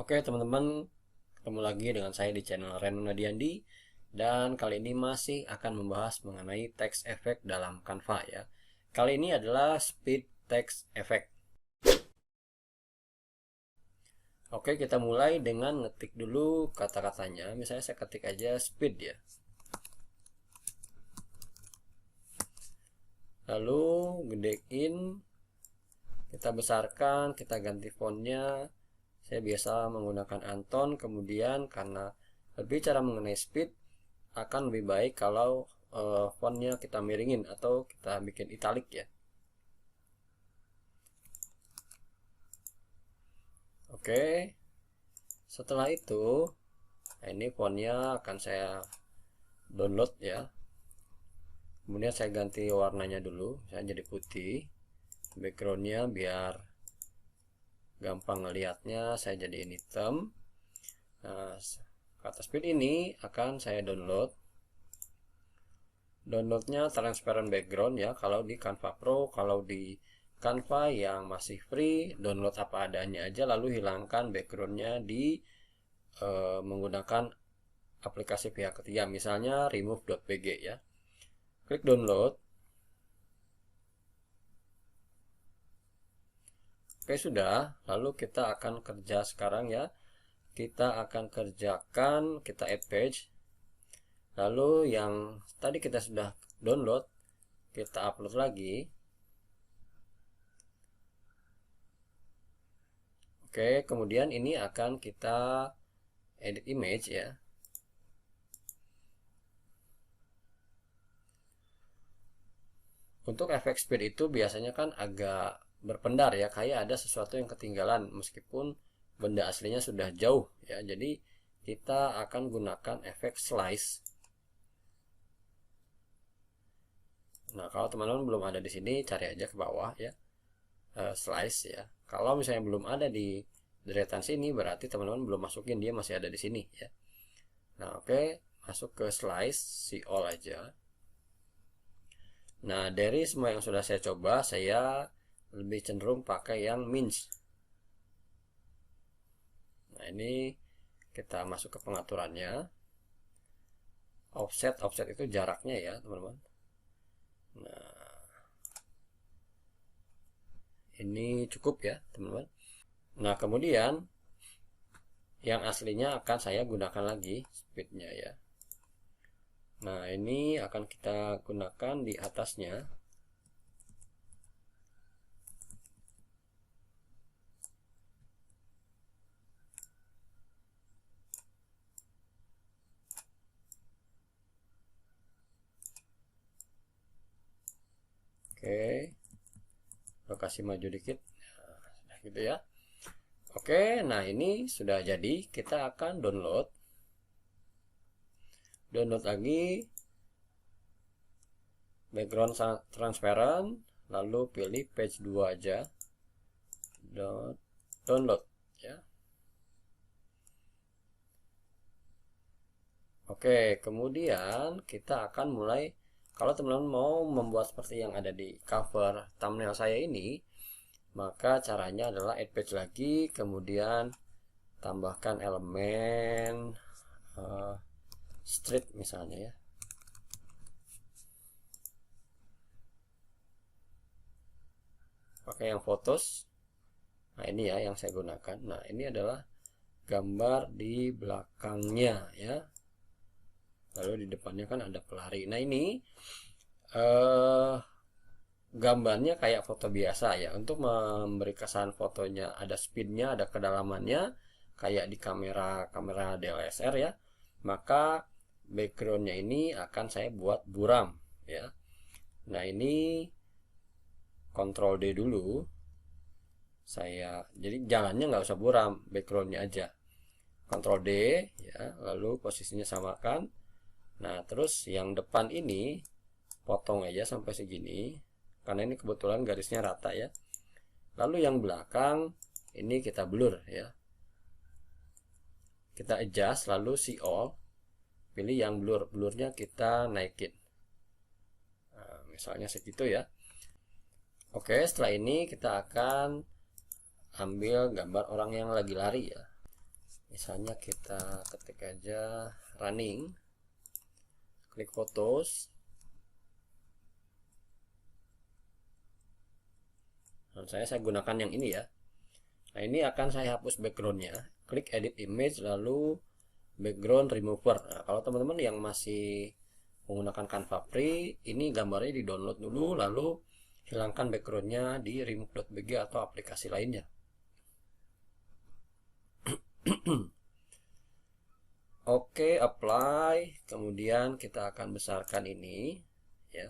Oke teman-teman, ketemu lagi dengan saya di channel Reno Nadiandi. Dan kali ini masih akan membahas mengenai text effect dalam Canva ya. Kali ini adalah speed text effect. Oke, kita mulai dengan ngetik dulu kata-katanya. Misalnya saya ketik aja speed ya. Lalu gedein, kita besarkan, kita ganti fontnya. Saya biasa menggunakan Anton. Kemudian karena berbicara mengenai speed, akan lebih baik kalau fontnya kita miringin atau kita bikin italic ya. Oke, setelah itu ini fontnya akan saya download ya. Kemudian saya ganti warnanya dulu, saya jadi putih. Backgroundnya biar gampang ngelihatnya saya jadiin hitam. Nah, kata speed ini akan saya download. Downloadnya transparent background ya kalau di Canva Pro. Kalau di Canva yang masih free, download apa adanya aja lalu hilangkan backgroundnya di menggunakan aplikasi pihak ketiga, misalnya remove.pg ya. Klik download. Oke, sudah. Lalu kita akan kerja sekarang ya. Kita akan kerjakan, kita add page. Lalu yang tadi kita sudah download, kita upload lagi. Oke, kemudian ini akan kita edit image ya. Untuk efek speed itu biasanya kan agak berpendar ya, kayak ada sesuatu yang ketinggalan meskipun benda aslinya sudah jauh ya. Jadi kita akan gunakan efek slice. Nah, kalau teman-teman belum ada di sini, cari aja ke bawah ya, slice ya. Kalau misalnya belum ada di deretan sini, berarti teman-teman belum masukin, dia masih ada di sini ya. Nah, oke, masuk ke slice, see all aja. Nah, dari semua yang sudah saya coba, saya lebih cenderung pakai yang mince. Nah, ini kita masuk ke pengaturannya. Offset itu jaraknya ya, teman-teman. Nah, ini cukup ya, teman-teman. Nah, kemudian yang aslinya akan saya gunakan lagi speednya ya. Nah, ini akan kita gunakan di atasnya. Oke, lokasi maju dikit. Nah, gitu ya. Oke, nah ini sudah jadi. Kita akan download. Download lagi. Background transparent. Lalu pilih page 2 aja. Download ya. Oke, kemudian kita akan mulai. Kalau teman-teman mau membuat seperti yang ada di cover thumbnail saya ini, maka caranya adalah add page lagi, kemudian tambahkan elemen street misalnya ya. Pakai yang fotos. Nah, ini ya yang saya gunakan. Nah, ini adalah gambar di belakangnya ya. Lalu di depannya kan ada pelari. Nah, ini gambarnya kayak foto biasa ya. Untuk memberi kesan fotonya ada speednya, ada kedalamannya kayak di kamera DSLR ya. Maka backgroundnya ini akan saya buat buram ya. Nah, ini Ctrl D dulu. Saya jadi jalannya nggak usah buram, backgroundnya aja. Ctrl D ya, lalu posisinya samakan. Nah, terus yang depan ini potong aja sampai segini karena ini kebetulan garisnya rata ya. Lalu yang belakang ini kita blur ya. Kita adjust lalu see all. Pilih yang blur, blurnya kita naikin. Nah, misalnya segitu ya. Oke, setelah ini kita akan ambil gambar orang yang lagi lari ya. Misalnya kita ketik aja running, klik photos. Nah, saya gunakan yang ini ya. Nah, ini akan saya hapus backgroundnya. Klik edit image, lalu background remover. Nah, kalau teman-teman yang masih menggunakan Canva Free, ini gambarnya di download dulu, lalu hilangkan backgroundnya di remove.bg atau aplikasi lainnya. Oke, apply. Kemudian kita akan besarkan ini ya.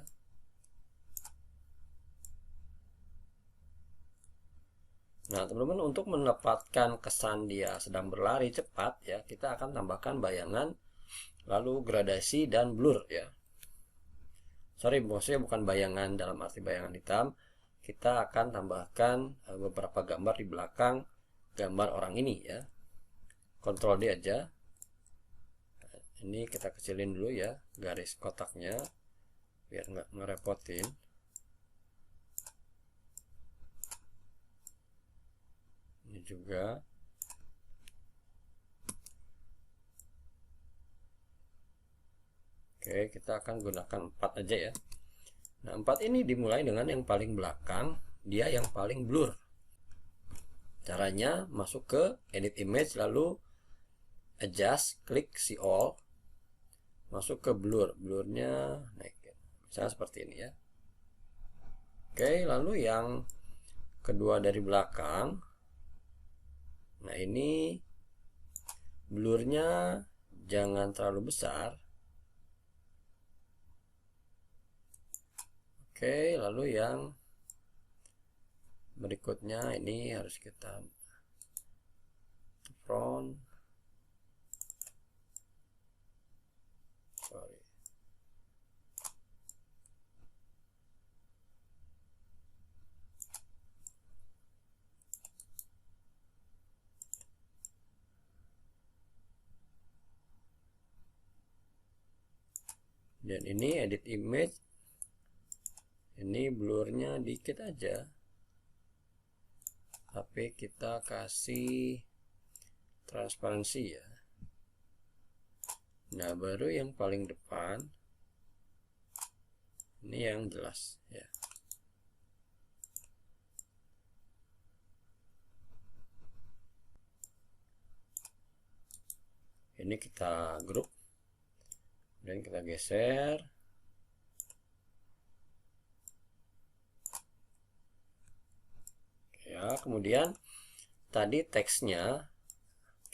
Nah, teman-teman, untuk mendapatkan kesan dia sedang berlari cepat ya, kita akan tambahkan bayangan, lalu gradasi dan blur ya. Sorry, maksudnya bukan bayangan dalam arti bayangan hitam. Kita akan tambahkan beberapa gambar di belakang gambar orang ini ya. Ctrl D aja. Ini kita kecilin dulu ya garis kotaknya biar nggak ngerepotin. Ini juga. Oke, kita akan gunakan 4 aja ya. Nah, 4 ini dimulai dengan yang paling belakang, dia yang paling blur. Caranya masuk ke edit image, lalu adjust, klik see all, masuk ke blur, blurnya naikin, misalnya seperti ini ya. Oke, lalu yang kedua dari belakang, nah ini blurnya jangan terlalu besar. Oke, lalu yang berikutnya ini harus kita front. Sorry. Dan ini edit image. Ini blurnya dikit aja. Tapi kita kasih transparansi ya. Nah, baru yang paling depan ini yang jelas ya. Ini kita grup dan kita geser. Ya, kemudian tadi teksnya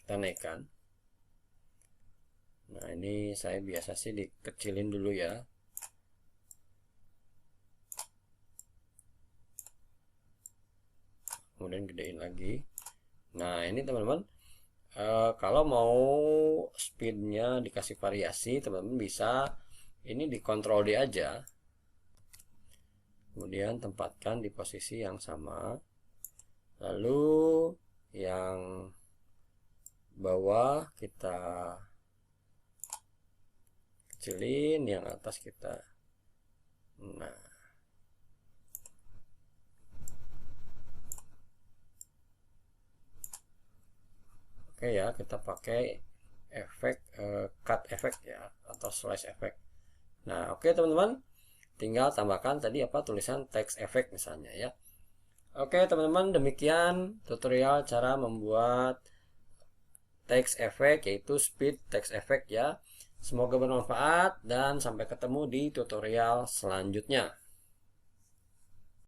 kita naikkan. Nah, ini saya biasa sih dikecilin dulu ya. Kemudian gedein lagi. Nah, ini teman-teman, kalau mau speednya dikasih variasi, teman-teman bisa ini di Ctrl D aja. Kemudian tempatkan di posisi yang sama. Lalu yang bawah kita kecilin, yang atas kita. Nah, oke ya, kita pakai efek cut effect ya, atau slice effect. Nah, oke teman-teman, tinggal tambahkan tadi apa, tulisan text effect misalnya ya. Oke teman-teman, demikian tutorial cara membuat text effect, yaitu speed text effect ya. Semoga bermanfaat dan sampai ketemu di tutorial selanjutnya.